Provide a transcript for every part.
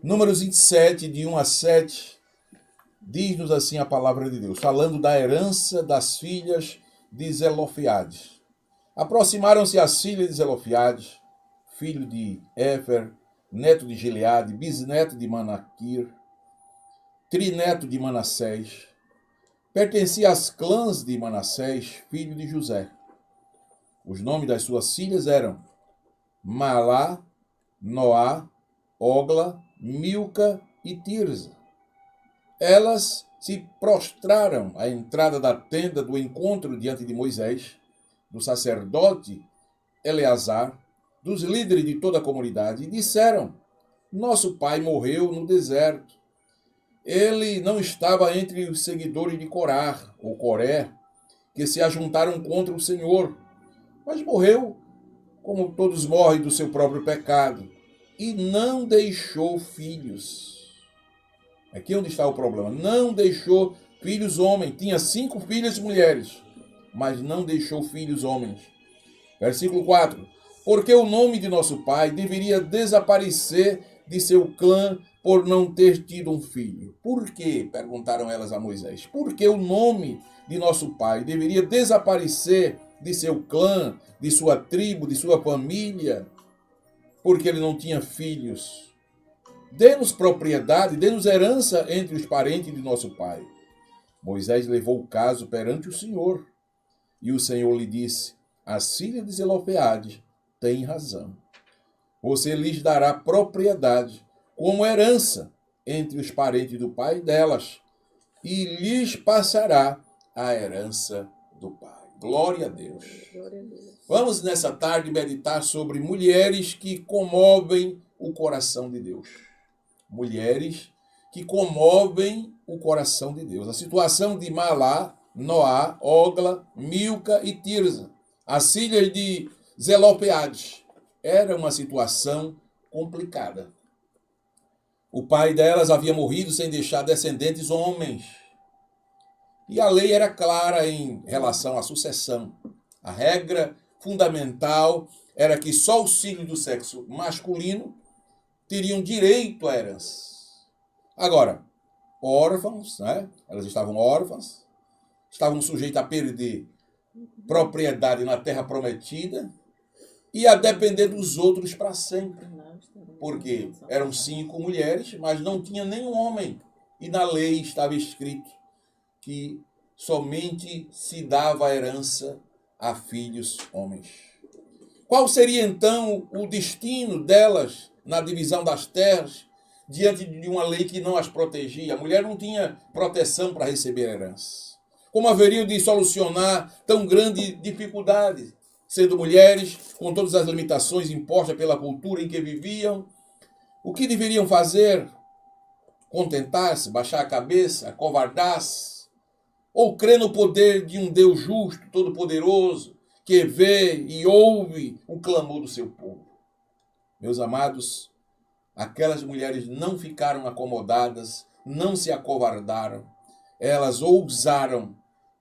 Números 27, de 1 a 7, diz-nos assim a palavra de Deus, falando da herança das filhas de Zelofeade. Aproximaram-se as filhas de Zelofeade, filho de Éfer, neto de Gileade, bisneto de Manaquir, trineto de Manassés. Pertencia às clãs de Manassés, filho de José. Os nomes das suas filhas eram Malá, Noá, Ogla, Milca e Tirza. Elas se prostraram à entrada da tenda do encontro diante de Moisés, do sacerdote Eleazar, dos líderes de toda a comunidade, e disseram: nosso pai morreu no deserto. Ele não estava entre os seguidores de Corá, ou Coré, que se ajuntaram contra o Senhor, mas morreu como todos morrem do seu próprio pecado, e não deixou filhos. Aqui é onde está o problema. Não deixou filhos homens. Tinha 5 filhas mulheres, mas não deixou filhos homens. Versículo 4. Porque o nome de nosso pai deveria desaparecer de seu clã por não ter tido um filho. Por quê? Perguntaram elas a Moisés. Porque o nome de nosso pai deveria desaparecer de seu clã, de sua tribo, de sua família, porque ele não tinha filhos. Dê-nos propriedade, dê-nos herança entre os parentes de nosso pai. Moisés levou o caso perante o Senhor, e o Senhor lhe disse: as filhas de Zelofeade têm razão. Você lhes dará propriedade como herança entre os parentes do pai delas, e lhes passará a herança do pai. Glória a Deus. Glória a Deus. Vamos nessa tarde meditar sobre mulheres que comovem o coração de Deus. Mulheres que comovem o coração de Deus. A situação de Malá, Noá, Ogla, Milca e Tirza, as filhas de Zelofeade, era uma situação complicada. O pai delas havia morrido sem deixar descendentes homens. E a lei era clara em relação à sucessão. A regra fundamental era que só os filhos do sexo masculino teriam direito à herança. Agora, órfãos, né? Elas estavam órfãs, estavam sujeitas a perder propriedade na terra prometida e a depender dos outros para sempre. Porque eram 5 mulheres, mas não tinha nenhum homem. E na lei estava escrito que somente se dava a herança a filhos homens. Qual seria então o destino delas na divisão das terras diante de uma lei que não as protegia? A mulher não tinha proteção para receber herança. Como haveriam de solucionar tão grande dificuldade, sendo mulheres com todas as limitações impostas pela cultura em que viviam? O que deveriam fazer? Contentar-se, baixar a cabeça, acovardar-se? Ou crer no poder de um Deus justo, todo-poderoso, que vê e ouve o clamor do seu povo? Meus amados, aquelas mulheres não ficaram acomodadas, não se acovardaram. Elas ousaram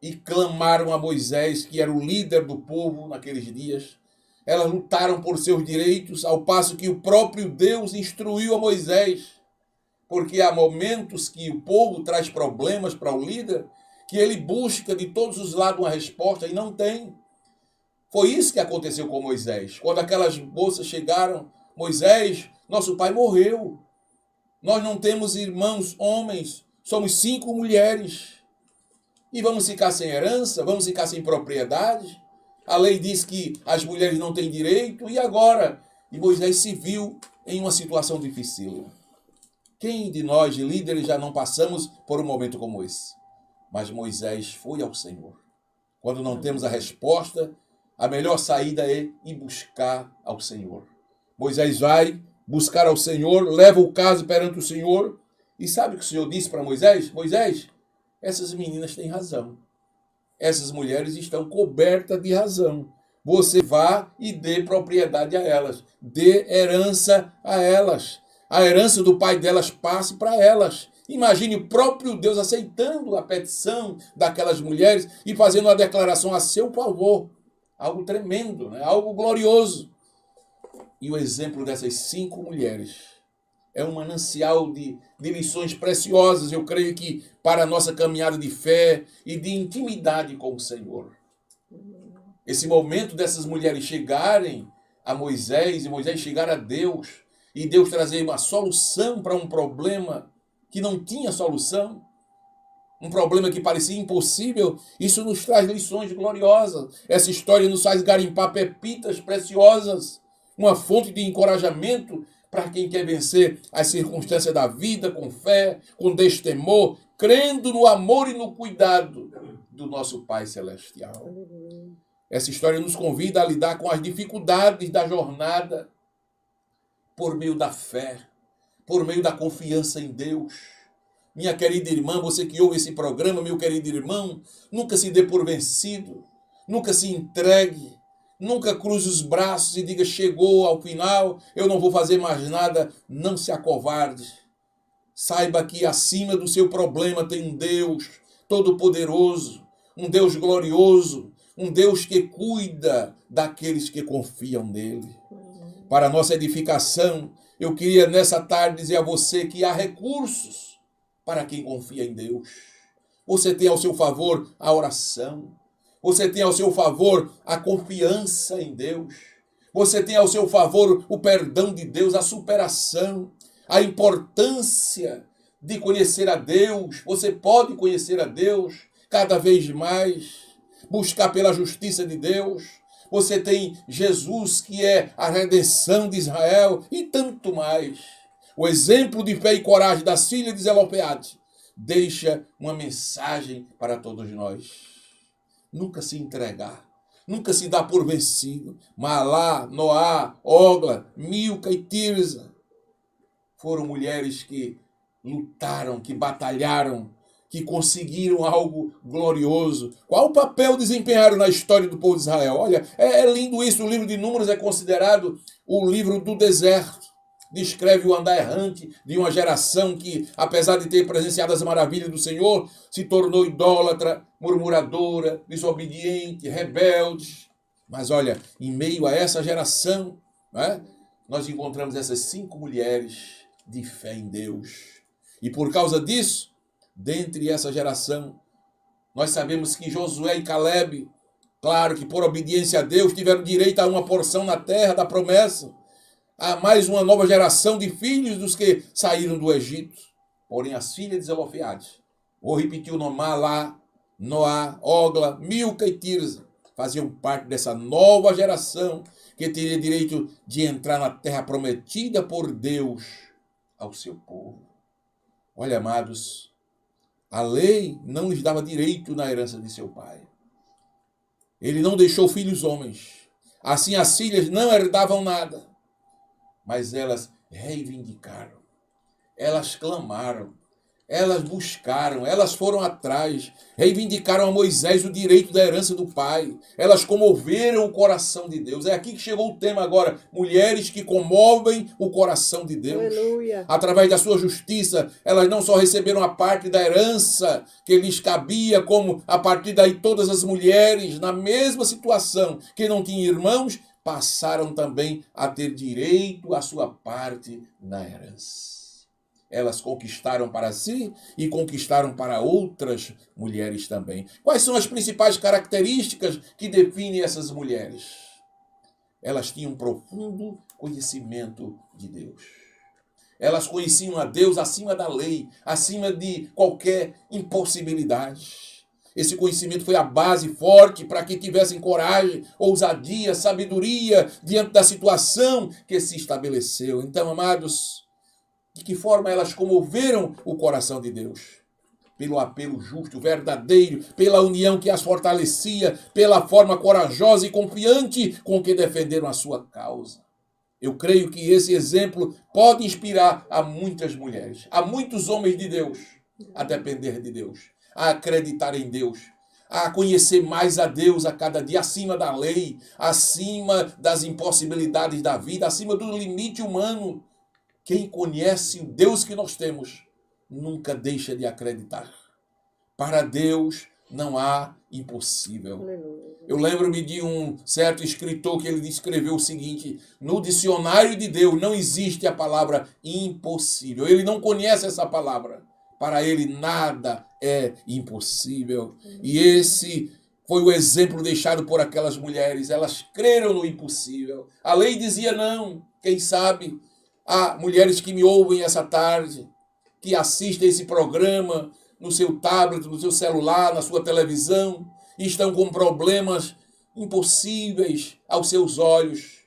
e clamaram a Moisés, que era o líder do povo naqueles dias. Elas lutaram por seus direitos, ao passo que o próprio Deus instruiu a Moisés. Porque há momentos que o povo traz problemas para o líder, que ele busca de todos os lados uma resposta e não tem. Foi isso que aconteceu com Moisés. Quando aquelas moças chegaram: Moisés, nosso pai morreu. Nós não temos irmãos homens, somos 5 mulheres. E vamos ficar sem herança? Vamos ficar sem propriedade? A lei diz que as mulheres não têm direito. E agora? E Moisés se viu em uma situação difícil. Quem de nós, líderes, já não passamos por um momento como esse? Mas Moisés foi ao Senhor. Quando não temos a resposta, a melhor saída é ir buscar ao Senhor. Moisés vai buscar ao Senhor, leva o caso perante o Senhor. E sabe o que o Senhor disse para Moisés? Moisés, essas meninas têm razão. Essas mulheres estão cobertas de razão. Você vá e dê propriedade a elas. Dê herança a elas. A herança do pai delas passe para elas. Imagine o próprio Deus aceitando a petição daquelas mulheres e fazendo uma declaração a seu favor. Algo tremendo, né? Algo glorioso. E o exemplo dessas 5 mulheres é um manancial de lições preciosas, eu creio que para a nossa caminhada de fé e de intimidade com o Senhor. Esse momento dessas mulheres chegarem a Moisés e Moisés chegar a Deus e Deus trazer uma solução para um problema que não tinha solução, um problema que parecia impossível, isso nos traz lições gloriosas. Essa história nos faz garimpar pepitas preciosas, uma fonte de encorajamento para quem quer vencer as circunstâncias da vida com fé, com destemor, crendo no amor e no cuidado do nosso Pai Celestial. Essa história nos convida a lidar com as dificuldades da jornada por meio da fé, por meio da confiança em Deus. Minha querida irmã, você que ouve esse programa, meu querido irmão, nunca se dê por vencido, nunca se entregue, nunca cruze os braços e diga, chegou ao final, eu não vou fazer mais nada. Não se acovarde. Saiba que acima do seu problema tem um Deus todo-poderoso, um Deus glorioso, um Deus que cuida daqueles que confiam nele. Para a nossa edificação, eu queria nessa tarde dizer a você que há recursos para quem confia em Deus. Você tem ao seu favor a oração. Você tem ao seu favor a confiança em Deus. Você tem ao seu favor o perdão de Deus, a superação, a importância de conhecer a Deus. Você pode conhecer a Deus cada vez mais, buscar pela justiça de Deus. Você tem Jesus, que é a redenção de Israel, e tanto mais. O exemplo de fé e coragem das filhas de Zelopeade deixa uma mensagem para todos nós. Nunca se entregar, nunca se dar por vencido. Malá, Noá, Ogla, Milca e Tirza foram mulheres que lutaram, que batalharam, que conseguiram algo glorioso. Qual o papel desempenharam na história do povo de Israel? Olha, é lindo isso. O livro de Números é considerado o livro do deserto. Descreve o andar errante de uma geração que, apesar de ter presenciado as maravilhas do Senhor, se tornou idólatra, murmuradora, desobediente, rebelde. Mas olha, em meio a essa geração, nós encontramos essas 5 mulheres de fé em Deus. E por causa disso, dentre essa geração, nós sabemos que Josué e Caleb, claro que por obediência a Deus, tiveram direito a uma porção na terra da promessa. Há mais uma nova geração de filhos dos que saíram do Egito. Porém, as filhas de Zelopeade, vou repetir o nome, Malá, Noá, Ogla, Milca e Tirza, faziam parte dessa nova geração que teria direito de entrar na terra prometida por Deus ao seu povo. Olha, amados, a lei não lhes dava direito na herança de seu pai. Ele não deixou filhos homens. Assim, as filhas não herdavam nada. Mas elas reivindicaram, elas clamaram, elas buscaram, elas foram atrás, reivindicaram a Moisés o direito da herança do pai. Elas comoveram o coração de Deus. É aqui que chegou o tema agora. Mulheres que comovem o coração de Deus. Aleluia. Através da sua justiça, elas não só receberam a parte da herança que lhes cabia, como a partir daí todas as mulheres, na mesma situação, que não tinham irmãos, passaram também a ter direito à sua parte na herança. Elas conquistaram para si e conquistaram para outras mulheres também. Quais são as principais características que definem essas mulheres? Elas tinham um profundo conhecimento de Deus. Elas conheciam a Deus acima da lei, acima de qualquer impossibilidade. Esse conhecimento foi a base forte para que tivessem coragem, ousadia, sabedoria diante da situação que se estabeleceu. Então, amados, de que forma elas comoveram o coração de Deus? Pelo apelo justo, verdadeiro, pela união que as fortalecia, pela forma corajosa e confiante com que defenderam a sua causa. Eu creio que esse exemplo pode inspirar a muitas mulheres, a muitos homens de Deus, a depender de Deus, a acreditar em Deus, a conhecer mais a Deus a cada dia, acima da lei, acima das impossibilidades da vida, acima do limite humano. Quem conhece o Deus que nós temos, nunca deixa de acreditar. Para Deus, não há impossível. Aleluia. Eu lembro-me de um certo escritor que ele escreveu o seguinte: no dicionário de Deus não existe a palavra impossível. Ele não conhece essa palavra. Para ele nada é impossível. E esse foi o exemplo deixado por aquelas mulheres. Elas creram no impossível. A lei dizia não. Quem sabe há mulheres que me ouvem essa tarde, que assistem esse programa no seu tablet, no seu celular, na sua televisão, e estão com problemas impossíveis aos seus olhos.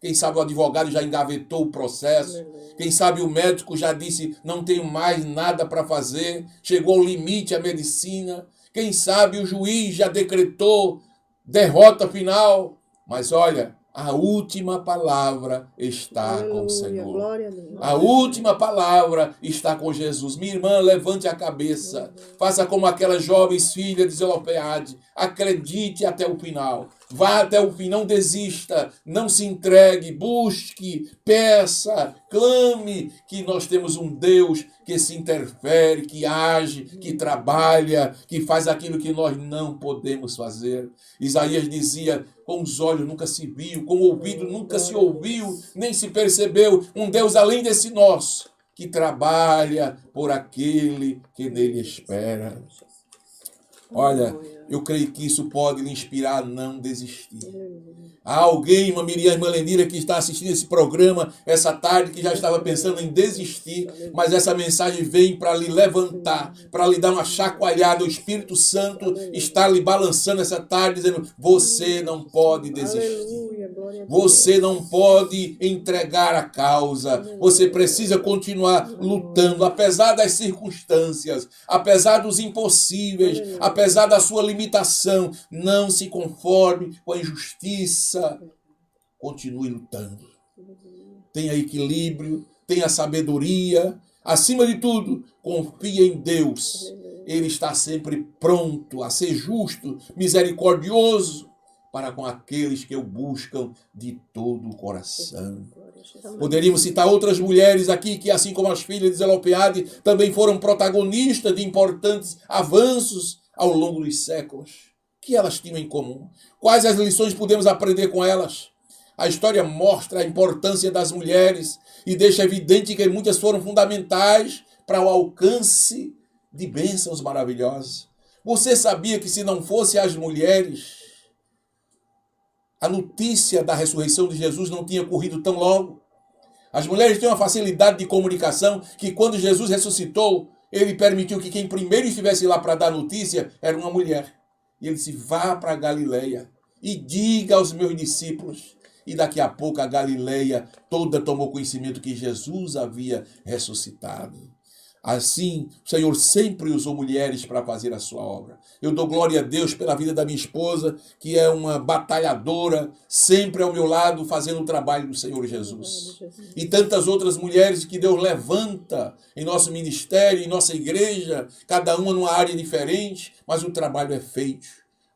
Quem sabe o advogado já engavetou o processo. Quem sabe o médico já disse, não tenho mais nada para fazer. Chegou ao limite a medicina. Quem sabe o juiz já decretou derrota final. Mas olha, a última palavra está com o Senhor. Glória a Deus. A última palavra está com Jesus. Minha irmã, levante a cabeça. Faça como aquelas jovens filhas de Zelopeade. Acredite até o final. Vá até o fim, não desista, não se entregue, busque, peça, clame, que nós temos um Deus que se interfere, que age, que trabalha, que faz aquilo que nós não podemos fazer. Isaías dizia, com os olhos nunca se viu, com o ouvido nunca se ouviu, nem se percebeu, um Deus além desse nosso, que trabalha por aquele que nele espera. Olha, eu creio que isso pode lhe inspirar a não desistir. Há alguém, uma Miriam Melenira, que está assistindo esse programa essa tarde, que já estava pensando em desistir, mas essa mensagem vem para lhe levantar, para lhe dar uma chacoalhada. O Espírito Santo está lhe balançando essa tarde, dizendo, você não pode desistir. Você não pode entregar a causa. Você precisa continuar lutando, apesar das circunstâncias, apesar dos impossíveis, apesar da sua limitação. Não se conforme com a injustiça. Continue lutando. Tenha equilíbrio, tenha sabedoria. Acima de tudo, confie em Deus. Ele está sempre pronto a ser justo, misericordioso para com aqueles que o buscam de todo o coração. Poderíamos citar outras mulheres aqui que, assim como as filhas de Zelopeade, também foram protagonistas de importantes avanços ao longo dos séculos. O que elas tinham em comum? Quais as lições podemos aprender com elas? A história mostra a importância das mulheres e deixa evidente que muitas foram fundamentais para o alcance de bênçãos maravilhosas. Você sabia que se não fosse as mulheres, a notícia da ressurreição de Jesus não tinha corrido tão logo? As mulheres têm uma facilidade de comunicação que quando Jesus ressuscitou, ele permitiu que quem primeiro estivesse lá para dar notícia era uma mulher. E ele disse, vá para a Galileia e diga aos meus discípulos. E daqui a pouco a Galileia toda tomou conhecimento que Jesus havia ressuscitado. Assim, o Senhor sempre usou mulheres para fazer a sua obra. Eu dou glória a Deus pela vida da minha esposa, que é uma batalhadora, sempre ao meu lado, fazendo o trabalho do Senhor Jesus. E tantas outras mulheres que Deus levanta em nosso ministério, em nossa igreja, cada uma numa área diferente, mas o trabalho é feito.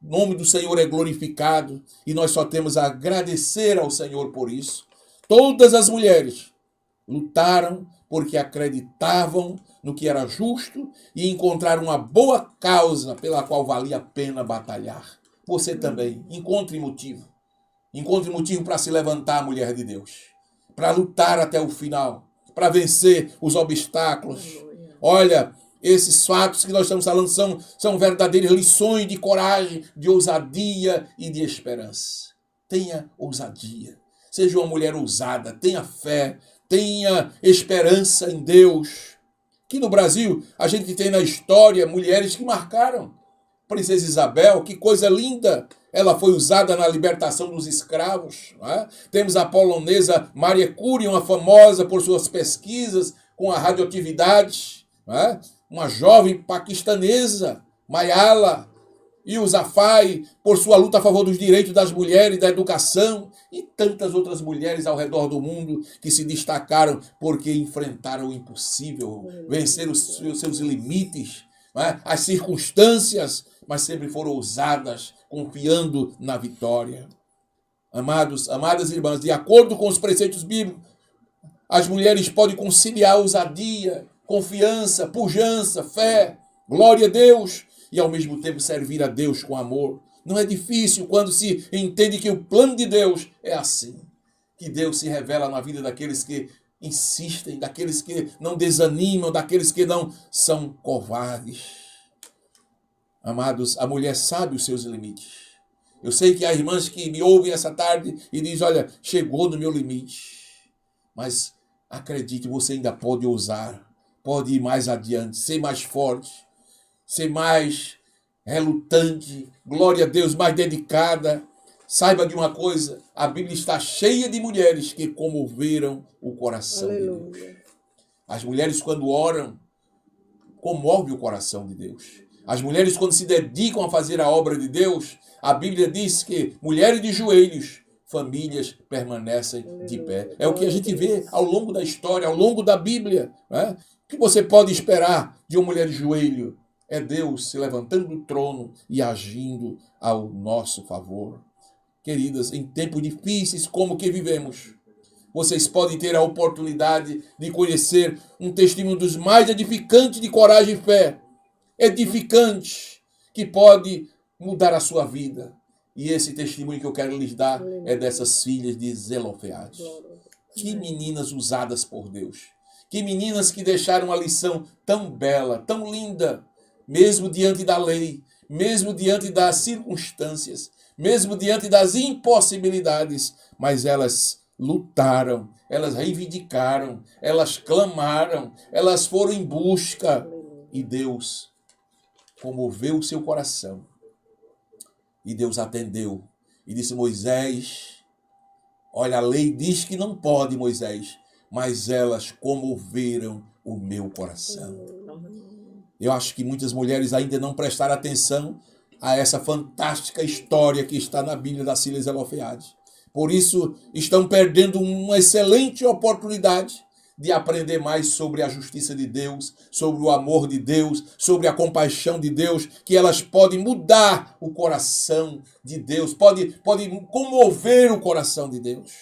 O nome do Senhor é glorificado e nós só temos a agradecer ao Senhor por isso. Todas as mulheres lutaram porque acreditavam no que era justo e encontraram uma boa causa pela qual valia a pena batalhar. Você também, encontre motivo. Encontre motivo para se levantar, mulher de Deus. Para lutar até o final. Para vencer os obstáculos. Olha, esses fatos que nós estamos falando são verdadeiras lições de coragem, de ousadia e de esperança. Tenha ousadia. Seja uma mulher ousada, tenha fé, tenha esperança em Deus. Aqui no Brasil, a gente tem na história mulheres que marcaram. Princesa Isabel, que coisa linda. Ela foi usada na libertação dos escravos. Não é? Temos a polonesa Maria Curie, uma famosa por suas pesquisas com a radioatividade. Não é? Uma jovem paquistanesa, Mayala Yousafzai, por sua luta a favor dos direitos das mulheres e da educação, e tantas outras mulheres ao redor do mundo que se destacaram porque enfrentaram o impossível, venceram os seus limites, as circunstâncias, mas sempre foram ousadas, confiando na vitória. Amadas irmãs, de acordo com os preceitos bíblicos, as mulheres podem conciliar ousadia, confiança, pujança, fé, glória a Deus, e ao mesmo tempo servir a Deus com amor. Não é difícil quando se entende que o plano de Deus é assim. Que Deus se revela na vida daqueles que insistem, daqueles que não desanimam, daqueles que não são covardes. Amados, a mulher sabe os seus limites. Eu sei que há irmãs que me ouvem essa tarde e dizem, olha, chegou no meu limite. Mas acredite, você ainda pode ousar, pode ir mais adiante, ser mais forte, ser mais relutante, glória a Deus, mais dedicada. Saiba de uma coisa, a Bíblia está cheia de mulheres que comoveram o coração de Deus. As mulheres, quando oram, comovem o coração de Deus. As mulheres, quando se dedicam a fazer a obra de Deus, a Bíblia diz que mulheres de joelhos, famílias permanecem de pé. É o que a gente vê ao longo da história, ao longo da Bíblia. Né? O que você pode esperar de uma mulher de joelho? É Deus se levantando do trono e agindo ao nosso favor. Queridas, em tempos difíceis como que vivemos, vocês podem ter a oportunidade de conhecer um testemunho dos mais edificantes de coragem e fé. Edificante, que pode mudar a sua vida. E esse testemunho que eu quero lhes dar é dessas filhas de Zelofeade. Que meninas usadas por Deus. Que meninas que deixaram uma lição tão bela, tão linda, mesmo diante da lei, mesmo diante das circunstâncias, mesmo diante das impossibilidades, mas elas lutaram, elas reivindicaram, elas clamaram, elas foram em busca e Deus comoveu o seu coração. E Deus atendeu e disse, Moisés, olha, a lei diz que não pode, Moisés, mas elas comoveram o meu coração. Eu acho que muitas mulheres ainda não prestaram atenção a essa fantástica história que está na Bíblia das filhas de Zelofeade. Por isso, estão perdendo uma excelente oportunidade de aprender mais sobre a justiça de Deus, sobre o amor de Deus, sobre a compaixão de Deus, que elas podem mudar o coração de Deus, podem comover o coração de Deus.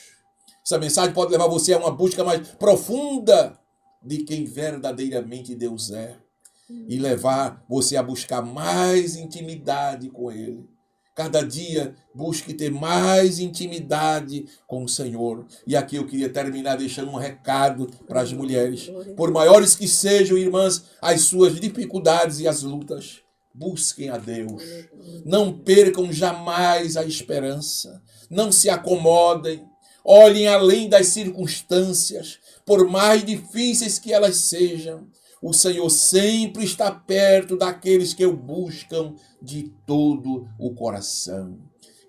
Essa mensagem pode levar você a uma busca mais profunda de quem verdadeiramente Deus é e levar você a buscar mais intimidade com Ele. Cada dia busque ter mais intimidade com o Senhor. E aqui eu queria terminar deixando um recado para as mulheres. Por maiores que sejam, irmãs, as suas dificuldades e as lutas, busquem a Deus. Não percam jamais a esperança. Não se acomodem. Olhem além das circunstâncias, por mais difíceis que elas sejam. O Senhor sempre está perto daqueles que o buscam de todo o coração.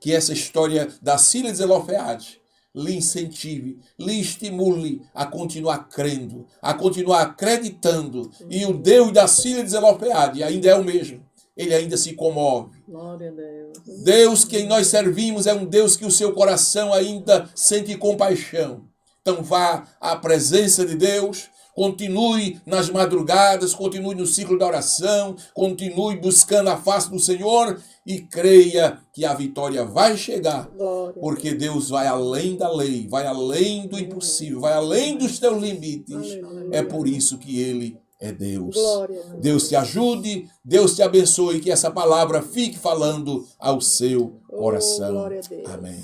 Que essa história da filha de Zelofeade lhe incentive, lhe estimule a continuar crendo, a continuar acreditando. E o Deus da filha de Zelofeade ainda é o mesmo. Ele ainda se comove. Glória a Deus. Deus que nós servimos é um Deus que o seu coração ainda sente compaixão. Então vá à presença de Deus. Continue nas madrugadas, continue no ciclo da oração, continue buscando a face do Senhor e creia que a vitória vai chegar, porque Deus vai além da lei, vai além do impossível, vai além dos teus limites. É por isso que Ele é Deus. Deus te ajude, Deus te abençoe, que essa palavra fique falando ao seu coração. Amém.